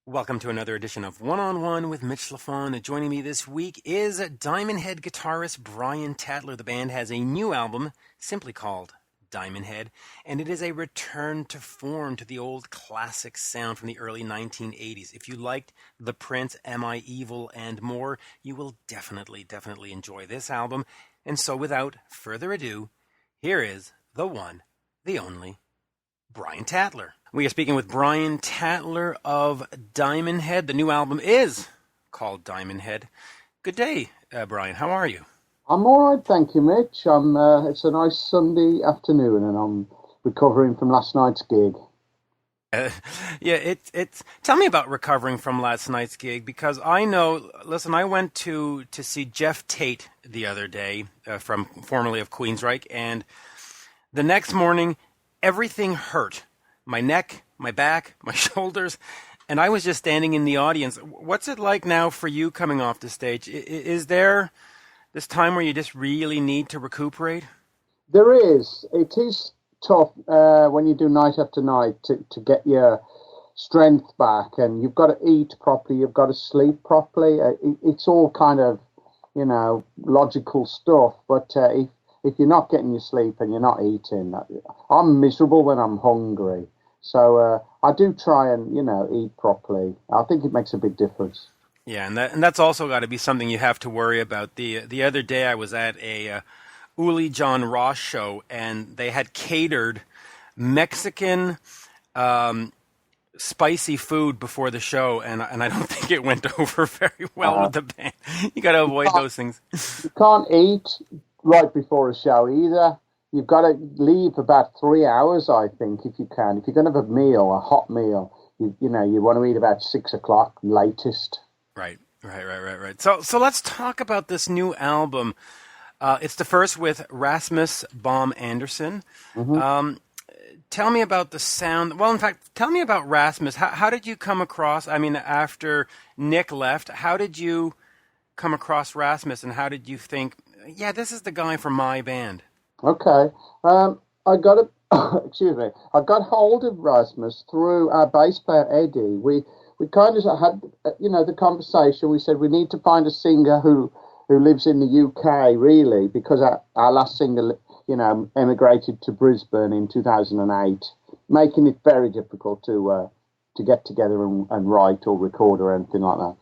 Welcome to another edition of One-on-One with Mitch Lafon. Joining me this week is Diamond Head guitarist Brian Tatler. The band has a new album simply called Diamond Head, and it is a return to form to the old classic sound from the early 1980s. If you liked The Prince, Am I Evil, and more, you will definitely enjoy this album. And so without further ado, here is the one, the only, Brian Tatler. We are speaking with Brian Tatler of Diamond Head. The new album is called Diamond Head. Good day, Brian. How are you? I'm all right, thank you, Mitch. It's a nice Sunday afternoon, and I'm recovering from last night's gig. It's. Tell me about recovering from last night's gig, because I know. Listen, I went to see Jeff Tate the other day, from formerly of Queensryche, and the next morning, everything hurt. My neck, my back, my shoulders, and I was just standing in the audience. What's it like now for you coming off the stage? Is there this time where you just really need to recuperate? There is. It is tough when you do night after night to get your strength back, and you've got to eat properly, you've got to sleep properly. It's all kind of, logical stuff, but if you're not getting your sleep and you're not eating, I'm miserable when I'm hungry. So I do try and, eat properly. I think it makes a big difference. Yeah, and that's also got to be something you have to worry about. The other day I was at a Uli John Ross show, and they had catered Mexican spicy food before the show, and I don't think it went over very well with the band. You got to avoid those things. You can't eat right before a show either. You've got to leave about 3 hours, I think, if you can. If you're going to have a meal, a hot meal, you want to eat about 6 o'clock latest. Right. So let's talk about this new album. It's the first with Rasmus Bom Andersen. Mm-hmm. Tell me about the sound. Well, in fact, tell me about Rasmus. How did you come across, after Nick left, how did you come across Rasmus, and how did you think, yeah, this is the guy for my band? Okay. I got I got hold of Rasmus through our bass player Eddie. We kind of had the conversation. We said we need to find a singer who lives in the UK, really, because our last singer emigrated to Brisbane in 2008, making it very difficult to get together and write or record or anything like that.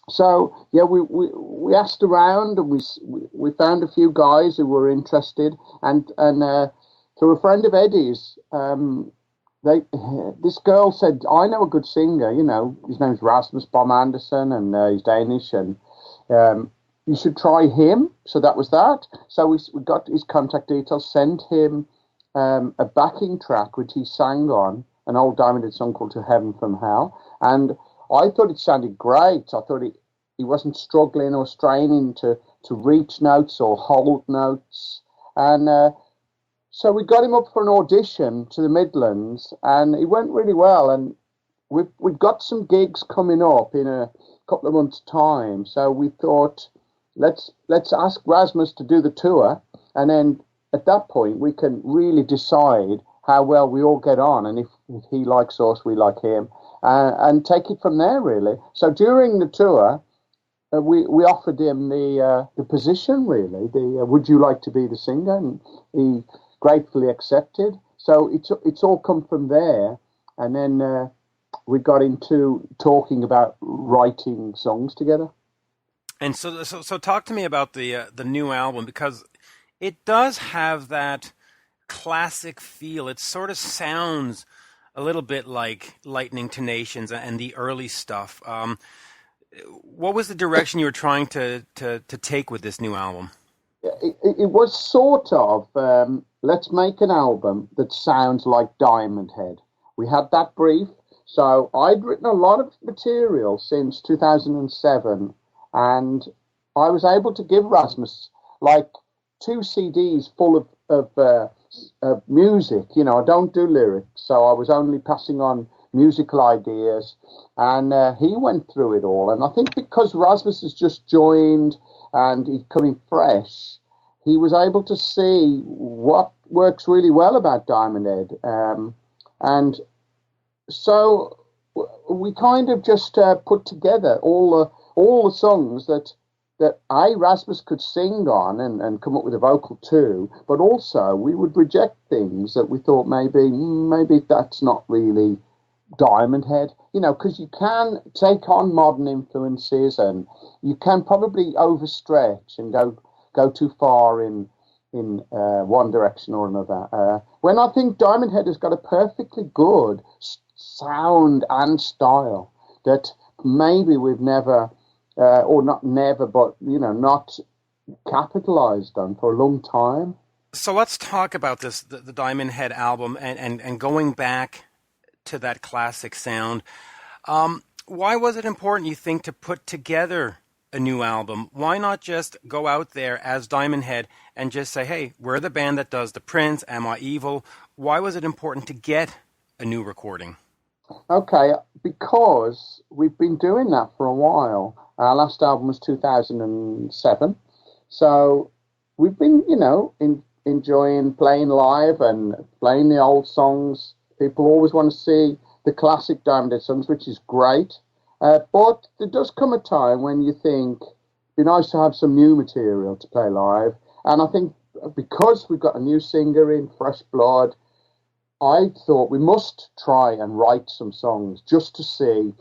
So yeah, we asked around, and we found a few guys who were interested, and through a friend of Eddie's, this girl said, "I know a good singer. His name's Rasmus Bom Andersen, and he's Danish, and you should try him." So that was that. So we got his contact details, sent him a backing track which he sang on, an old Diamond Head song called "To Heaven from Hell," and I thought it sounded great. I thought he wasn't struggling or straining to reach notes or hold notes. And so we got him up for an audition to the Midlands, and it went really well. And we've got some gigs coming up in a couple of months' time. So we thought, let's ask Rasmus to do the tour, and then at that point we can really decide how well we all get on, and if he likes us, we like him. And take it from there, really. So during the tour, we offered him the position, really. Would you like to be the singer? And he gratefully accepted. So it's all come from there. And then we got into talking about writing songs together. And so talk to me about the new album, because it does have that classic feel. It sort of sounds a little bit like Lightning to Nations and the early stuff. What was the direction you were trying to take with this new album? It was sort of, let's make an album that sounds like Diamond Head. We had that brief. So I'd written a lot of material since 2007, and I was able to give Rasmus like 2 CDs full of music. I don't do lyrics, so I was only passing on musical ideas, and he went through it all. And I think because Rasmus has just joined and he's coming fresh, he was able to see what works really well about Diamond Head. And so we kind of just put together all the songs that Rasmus could sing on and come up with a vocal too, but also we would reject things that we thought maybe that's not really Diamond Head, because you can take on modern influences and you can probably overstretch and go too far in one direction or another. When I think Diamond Head has got a perfectly good sound and style that maybe we've never, or not never, but not capitalized on for a long time. So let's talk about this, the Diamond Head album, and going back to that classic sound. Why was it important, you think, to put together a new album? Why not just go out there as Diamond Head and just say, hey, we're the band that does the Prince, Am I Evil? Why was it important to get a new recording? Okay, because we've been doing that for a while. Our last album was 2007. So we've been, enjoying playing live and playing the old songs. People always want to see the classic Diamond Head songs, which is great. But there does come a time when you think it'd be nice to have some new material to play live. And I think because we've got a new singer in, fresh blood, I thought we must try and write some songs just to see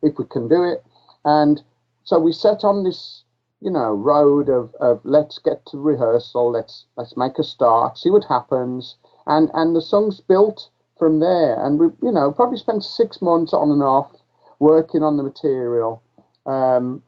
if we can do it. And so we set on this, road of let's get to rehearsal, let's make a start, see what happens. And the songs built from there. And we, probably spent 6 months on and off working on the material. And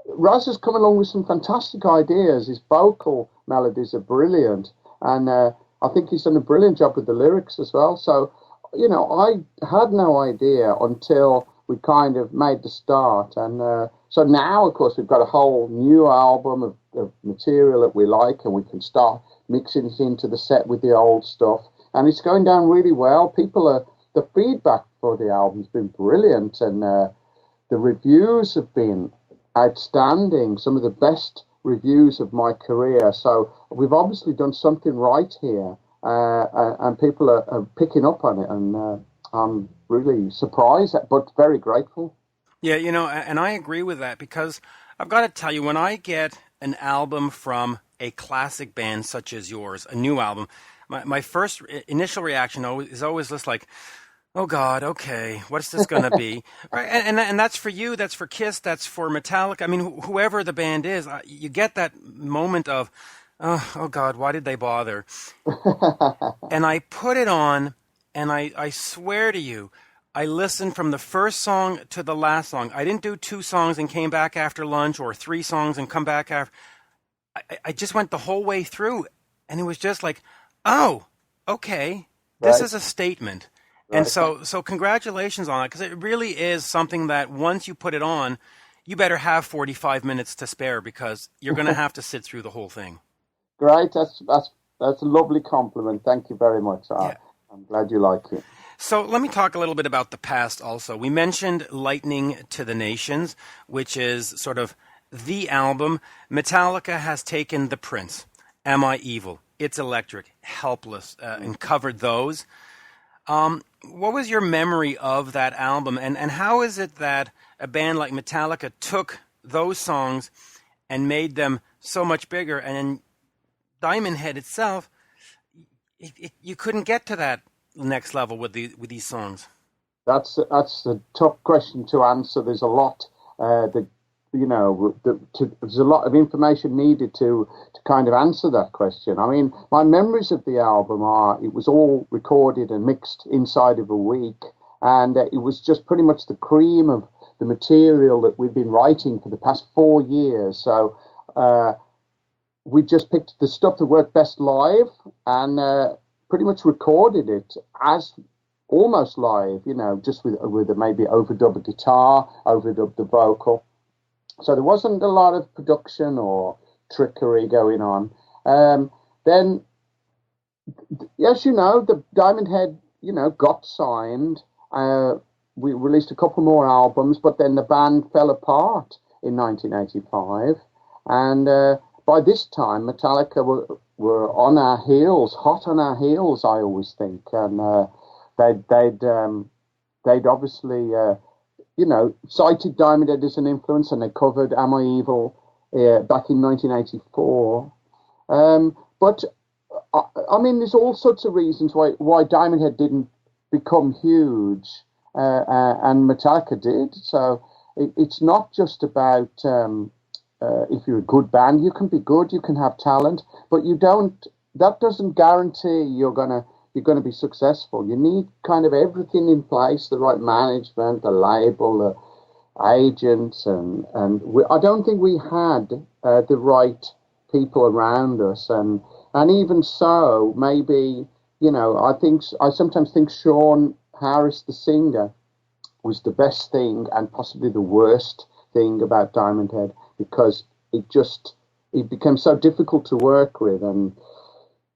Raz has come along with some fantastic ideas. His vocal melodies are brilliant. And I think he's done a brilliant job with the lyrics as well. So, I had no idea until we kind of made the start. And so now, of course, we've got a whole new album of material that we like, and we can start mixing it into the set with the old stuff. And it's going down really well. The feedback for the album's been brilliant, and the reviews have been outstanding. Some of the best reviews of my career. So we've obviously done something right here, and people are picking up on it, and I'm really surprised, but very grateful. Yeah, and I agree with that, because I've got to tell you, when I get an album from a classic band such as yours, a new album, my first initial reaction is always just like, oh God, okay, what's this going to be? Right? And that's for you, that's for Kiss, that's for Metallica. I mean, whoever the band is, you get that moment of, oh God, why did they bother? And I put it on, and I swear to you, I listened from the first song to the last song. I didn't do 2 songs and came back after lunch, or 3 songs and come back after. I just went the whole way through, and it was just like, oh, okay, this is a statement. Right. And so congratulations on it, because it really is something that once you put it on, you better have 45 minutes to spare, because you're going to have to sit through the whole thing. Great, that's a lovely compliment. Thank you very much. Yeah. I'm glad you like it. So let me talk a little bit about the past also. We mentioned Lightning to the Nations, which is sort of the album. Metallica has taken The Prince, Am I Evil, It's Electric, Helpless, and covered those. What was your memory of that album, and how is it that a band like Metallica took those songs and made them so much bigger, and then Diamond Head itself, you couldn't get to that next level with these songs? That's a tough question to answer. There's a lot there's a lot of information needed to kind of answer that question. I mean, my memories of the album are it was all recorded and mixed inside of a week, and it was just pretty much the cream of the material that we've been writing for the past 4 years. So we just picked the stuff that worked best live and pretty much recorded it as almost live, just with maybe overdub a guitar, overdub the vocal. So there wasn't a lot of production or trickery going on. Then, as the Diamond Head, got signed. We released a couple more albums, but then the band fell apart in 1985. And by this time, Metallica were on our heels, hot on our heels, I always think. And they'd they'd obviously, cited Diamond Head as an influence, and they covered Am I Evil back in 1984. But, I mean, there's all sorts of reasons why Diamond Head didn't become huge, and Metallica did. So it's not just about if you're a good band, you can be good, you can have talent, but that doesn't guarantee you're gonna be successful. You need kind of everything in place: the right management, the label, the agents, and I don't think we had the right people around us, and even so, maybe I sometimes think Sean Harris, the singer, was the best thing and possibly the worst thing about Diamond Head, because it became so difficult to work with, and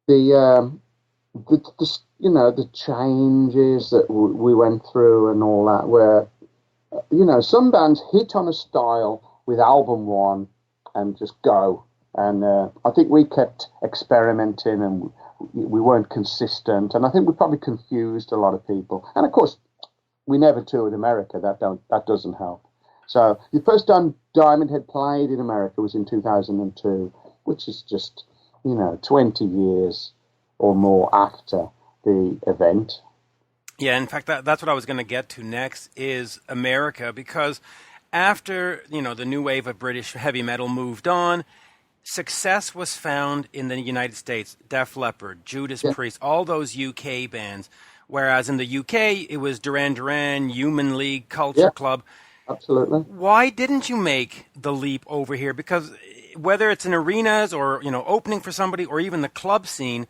the changes that we went through and all that, where some bands hit on a style with album one and just go, and I think we kept experimenting and we weren't consistent, and I think we probably confused a lot of people, and of course we never toured America. That doesn't help. So the first time Diamond Head played in America was in 2002, which is just 20 years or more after the event. Yeah, in fact, that's what I was going to get to next is America, because after, the new wave of British heavy metal moved on, success was found in the United States. Def Leppard, Judas Priest, all those UK bands. Whereas in the UK, it was Duran Duran, Human League, Culture Club. Absolutely. Why didn't you make the leap over here? Because whether it's in arenas or, opening for somebody or even the club scene,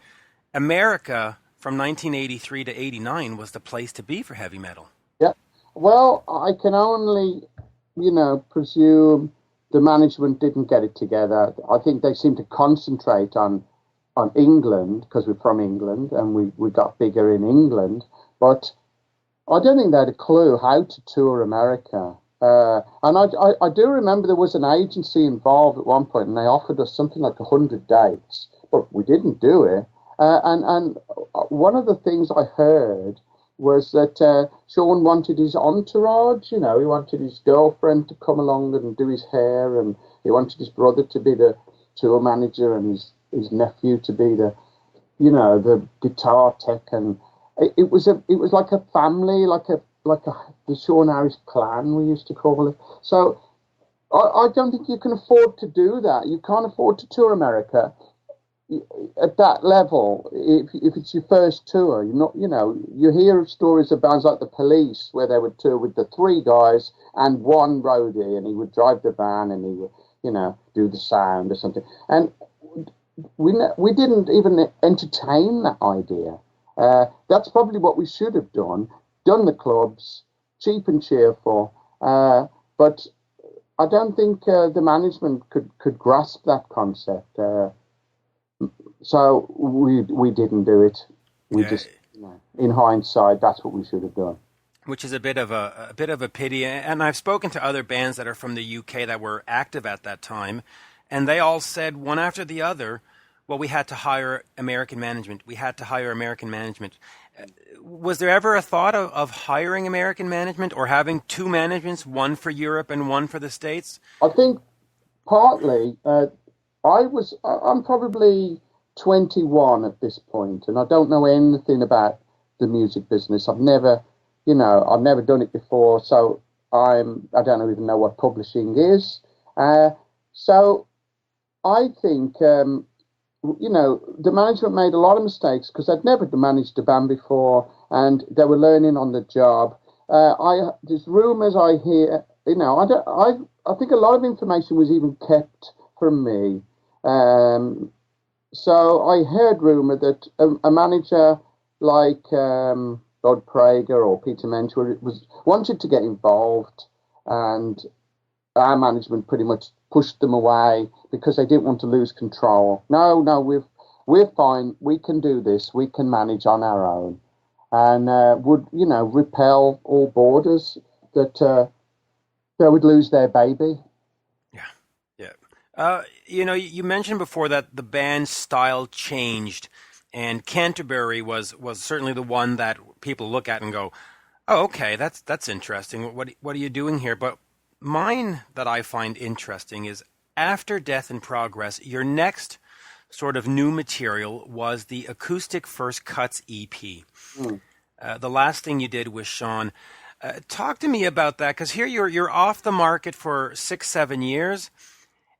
America from 1983 to 89 was the place to be for heavy metal. Yeah. Well, I can only, presume the management didn't get it together. I think they seemed to concentrate on England, because we're from England and we got bigger in England. But I don't think they had a clue how to tour America. And I do remember there was an agency involved at one point, and they offered us something like 100 dates, but we didn't do it. And one of the things I heard was that Sean wanted his entourage. He wanted his girlfriend to come along and do his hair, and he wanted his brother to be the tour manager, and his nephew to be the guitar tech, and it was like a family, like the Sean Harris clan, we used to call it. So I don't think you can afford to do that. You can't afford to tour America at that level if it's your first tour. You're not, you hear of stories of bands like the Police where they would tour with the three guys and one roadie, and he would drive the van and he would do the sound or something, and we didn't even entertain that idea. That's probably what we should have done the clubs, cheap and cheerful, but I don't think the management could grasp that concept. So we didn't do it. We just, in hindsight, that's what we should have done. Which is a bit of a pity. And I've spoken to other bands that are from the UK that were active at that time, and they all said one after the other, well, we had to hire American management. We had to hire American management. Was there ever a thought of hiring American management or having two managements, one for Europe and one for the States? I think partly I'm probably 21 at this point, and I don't know anything about the music business. I've never done it before, so I don't even know what publishing is. So I think, the management made a lot of mistakes because they'd never managed a band before and they were learning on the job. There's rumours I hear, I think a lot of information was even kept from me. So I heard rumour that a manager like Rod Prager or Peter Mentor wanted to get involved, and our management pretty much pushed them away because they didn't want to lose control. No, we're fine. We can do this. We can manage on our own, and would repel all borders that they would lose their baby. Yeah. You mentioned before that the band's style changed, and Canterbury was certainly the one that people look at and go, Oh, okay. That's interesting. What are you doing here? But mine that I find interesting is after Death in Progress, your next sort of new material was the Acoustic First Cuts EP. Mm. The last thing you did with Sean. Talk to me about that, because here you're off the market for 6-7 years,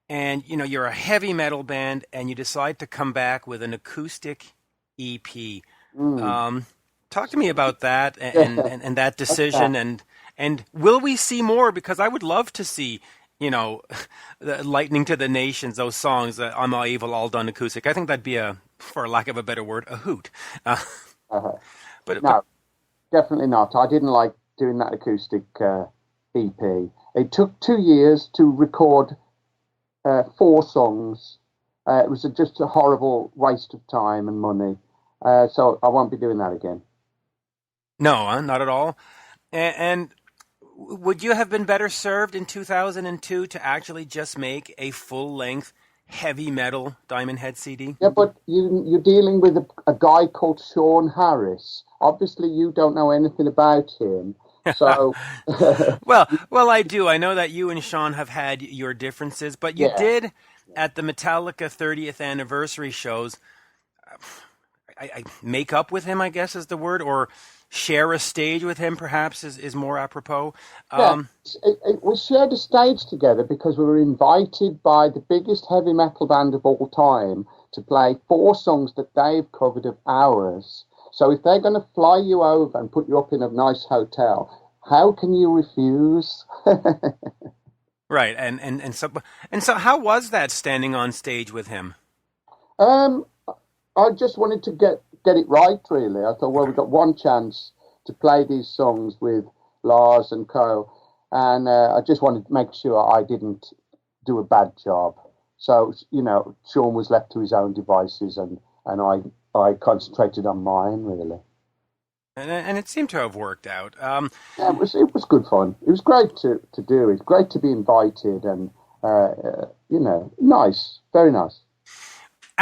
and you're a heavy metal band, and you decide to come back with an acoustic EP. Mm. Talk to me about that and that Okay. decision, and will we see more? Because I would love to see, the Lightning to the Nations, those songs, I'm All Evil, all done acoustic. I think that'd be for lack of a better word, a hoot. Uh, Uh-huh. but No, definitely not. I didn't like doing that acoustic EP. It took 2 years to record 4 songs. It was just a horrible waste of time and money. So I won't be doing that again. no, not at all. And would you have been better served in 2002 to actually just make a full-length heavy metal Diamond Head CD? Yeah, but you're dealing with a guy called Sean Harris. Obviously, you don't know anything about him. So, Well, I do. I know that you and Sean have had your differences, but you yeah. did at the Metallica 30th anniversary shows. I make up with him, I guess is the word, or share a stage with him, perhaps is more apropos. Yeah, Um, we shared a stage together because we were invited by the biggest heavy metal band of all time to play 4 songs that they've covered of ours. So if they're going to fly you over and put you up in a nice hotel, how can you refuse? right, and so how was that standing on stage with him? um, I just wanted to get it right, really. I thought, well, Okay. we've got one chance to play these songs with Lars and Co. And I just wanted to make sure I didn't do a bad job. So, Sean was left to his own devices and I concentrated on mine, really. And it seemed to have worked out. Yeah, it was good fun. It was great to do. It's great to be invited and, nice, very nice.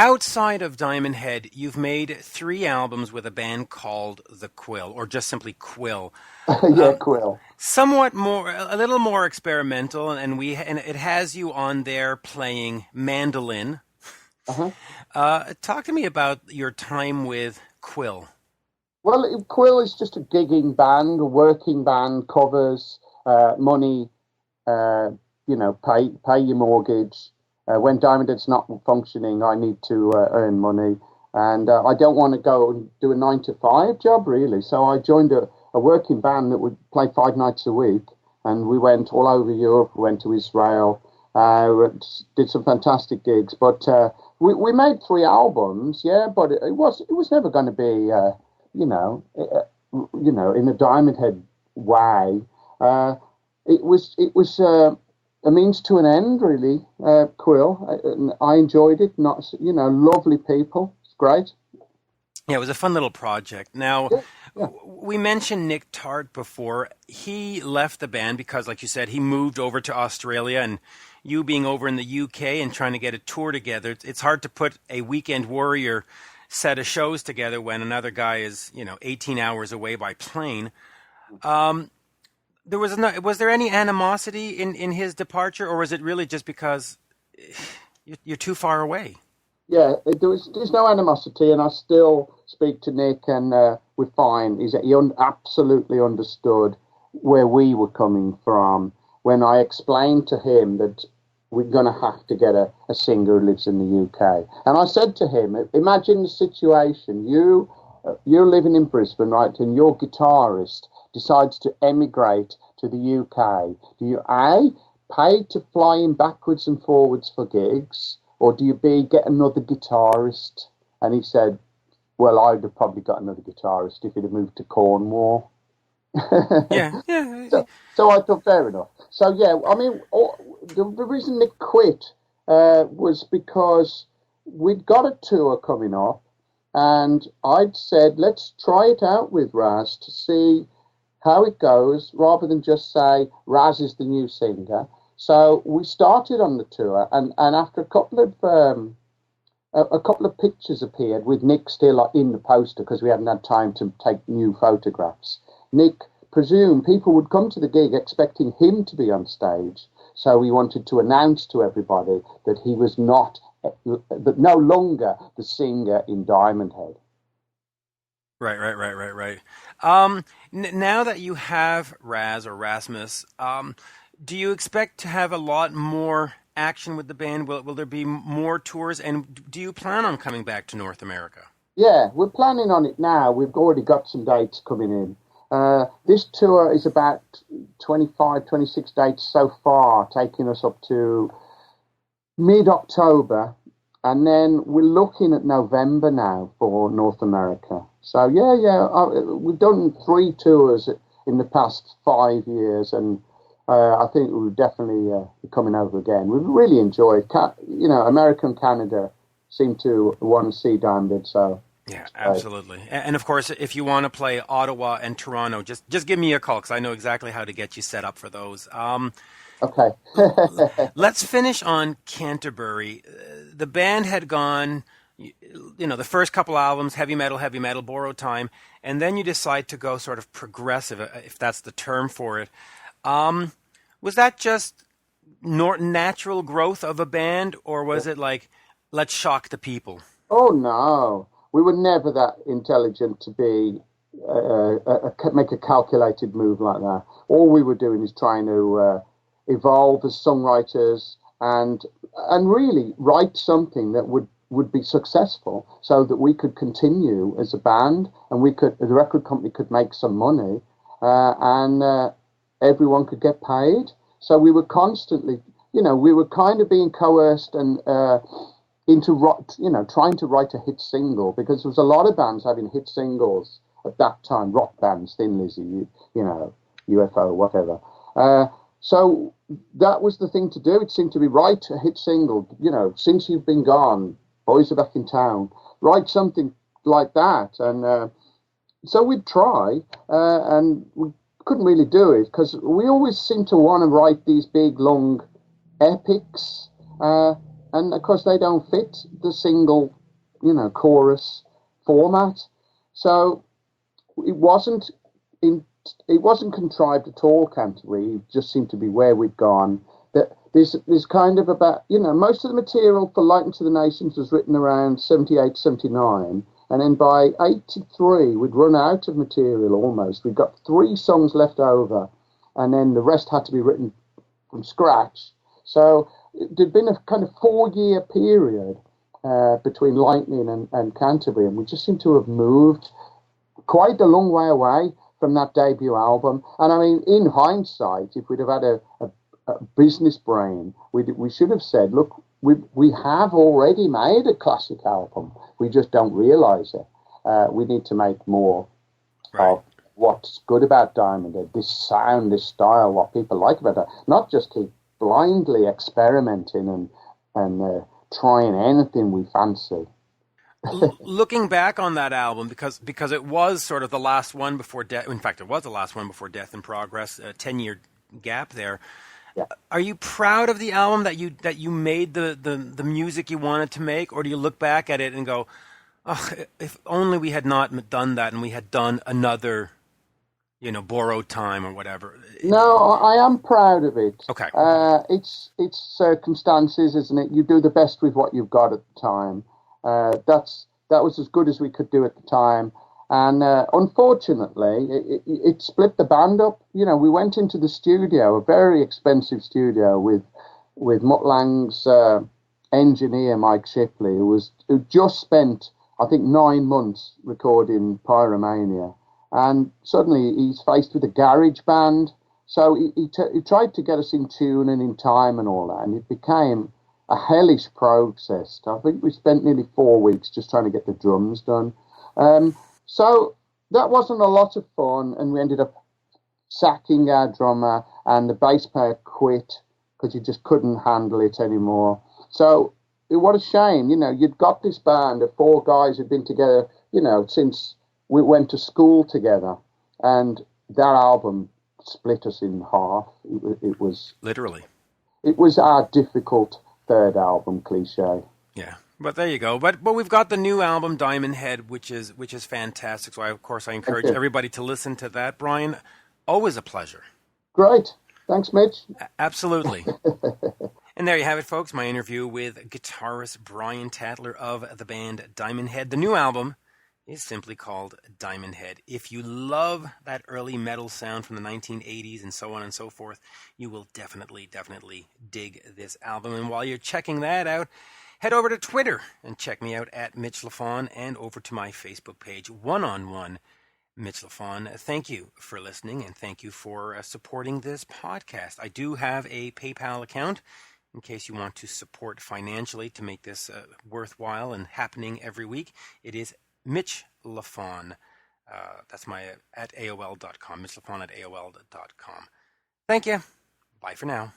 Outside of Diamond Head, you've made 3 albums with a band called The Quill, or just simply Quill. Yeah, Um, Quill. Somewhat more, a little more experimental, and it has you on there playing mandolin. Uh-huh. Talk to me about your time with Quill. Well, Quill is just a gigging band, a working band, covers, money, uh, pay your mortgage. When Diamond Head's not functioning, I need to earn money. And I don't want to go and do a 9 to 5 job, really. So I joined a working band that would play 5 nights a week. And we went all over Europe, we went to Israel, did some fantastic gigs. But we made 3 albums, yeah, but it was never going to be, in a Diamond Head way. It was a means to an end, really. Quill. I enjoyed it. Not, lovely people. It's great. Yeah, it was a fun little project. Now, Yeah, yeah. we mentioned Nick Tart before. He left the band because, like you said, he moved over to Australia, and you being over in the UK and trying to get a tour together, it's hard to put a Weekend Warrior set of shows together when another guy is, 18 hours away by plane. Um, was there any animosity in his departure, or was it really just because you're too far away? Yeah, there's no animosity, and I still speak to Nick, and we're fine. He absolutely understood where we were coming from when I explained to him that we're going to have to get a singer who lives in the UK. And I said to him, imagine the situation. You're living in Brisbane, right, and your guitarist decides to emigrate to the UK. Do you A, pay to fly him backwards and forwards for gigs, or do you B, get another guitarist? And he said, well, I'd have probably got another guitarist if he'd have moved to Cornwall. Yeah, yeah. So I thought, fair enough. So, yeah, I mean, the reason Nick quit was because we'd got a tour coming up, and I'd said, let's try it out with Raz to see how it goes, rather than just say, Raz is the new singer. So we started on the tour, and after a couple of pictures appeared with Nick still in the poster because we hadn't had time to take new photographs. Nick presume people would come to the gig expecting him to be on stage. So we wanted to announce to everybody that he was that no longer the singer in Diamond Head. Right. Now that you have Raz or Rasmus, do you expect to have a lot more action with the band? Will there be more tours? And do you plan on coming back to North America? Yeah, we're planning on it now. We've already got some dates coming in. This tour is about 25, 26 dates so far, taking us up to mid-October. And then we're looking at November now for North America. So, we've done 3 tours in the past 5 years, and I think we'll definitely be coming over again. We've really enjoyed, America and Canada seem to want to see Diamond Head, so... Yeah, absolutely. And of course, if you want to play Ottawa and Toronto, just give me a call because I know exactly how to get you set up for those. Okay. Let's finish on Canterbury. The band had gone, the first couple albums, heavy metal, Borrowed Time, and then you decide to go sort of progressive, if that's the term for it. Was that just natural growth of a band, or was it like, let's shock the people? Oh, no. We were never that intelligent to be make a calculated move like that. All we were doing is trying to evolve as songwriters and really write something that would be successful, so that we could continue as a band and the record company could make some money and everyone could get paid. So we were constantly, we were kind of being coerced and into trying to write a hit single, because there was a lot of bands having hit singles at that time, rock bands, Thin Lizzy, UFO, whatever. So that was the thing to do. It seemed to be write a hit single, Since You've Been Gone, Boys Are Back in Town, write something like that. And so we'd try, and we couldn't really do it because we always seemed to want to write these big, long epics. And of course, they don't fit the single, chorus format. So it wasn't contrived at all, Canterbury. It just seemed to be where we'd gone. That there's kind of about, most of the material for Light Into the Nations was written around 78, 79. And then by 83, we'd run out of material almost. We'd got 3 songs left over, and then the rest had to be written from scratch. So there'd been a kind of 4-year period between Lightning and Canterbury, and we just seem to have moved quite a long way away from that debut album. And I mean, in hindsight, if we'd have had a business brain, we should have said, look, we have already made a classic album. We just don't realise it. We need to make more of what's good about Diamond Head, this sound, this style, what people like about it. Not just keep blindly experimenting and trying anything we fancy. Looking back on that album, because it was sort of the last one before Death. In fact, it was the last one before Death in Progress. A 10-year gap there. Yeah. Are you proud of the album that you made the music you wanted to make, or do you look back at it and go, "Oh, if only we had not done that and we had done another, Borrowed Time or whatever"? No, I am proud of it. Okay. It's circumstances, isn't it? You do the best with what you've got at the time. That was as good as we could do at the time. And unfortunately, it split the band up. We went into the studio, a very expensive studio, with Mutt Lange's engineer, Mike Shipley, who just spent, I think, 9 months recording Pyromania. And suddenly he's faced with a garage band. So he tried to get us in tune and in time and all that. And it became a hellish process. I think we spent nearly 4 weeks just trying to get the drums done. So that wasn't a lot of fun, and we ended up sacking our drummer, and the bass player quit because he just couldn't handle it anymore. So what a shame, you'd got this band of 4 guys who'd been together, since we went to school together, and that album split us in half. It was... Literally. It was our difficult third album, cliche. Yeah. But there you go. But we've got the new album, Diamond Head, which is fantastic. So I encourage everybody to listen to that. Brian, Always a pleasure. Great. Thanks, Mitch. Absolutely. And there you have it, folks, my interview with guitarist Brian Tatler of the band Diamond Head. The new album is simply called Diamond Head. If you love that early metal sound from the 1980s and so on and so forth, you will definitely dig this album. And while you're checking that out, head over to Twitter and check me out at Mitch Lafon, and over to my Facebook page, One-on-One Mitch Lafon. Thank you for listening, and thank you for supporting this podcast. I do have a PayPal account in case you want to support financially to make this worthwhile and happening every week. It is Mitch Lafon. That's my at AOL.com. Mitch Lafon at AOL.com. Thank you. Bye for now.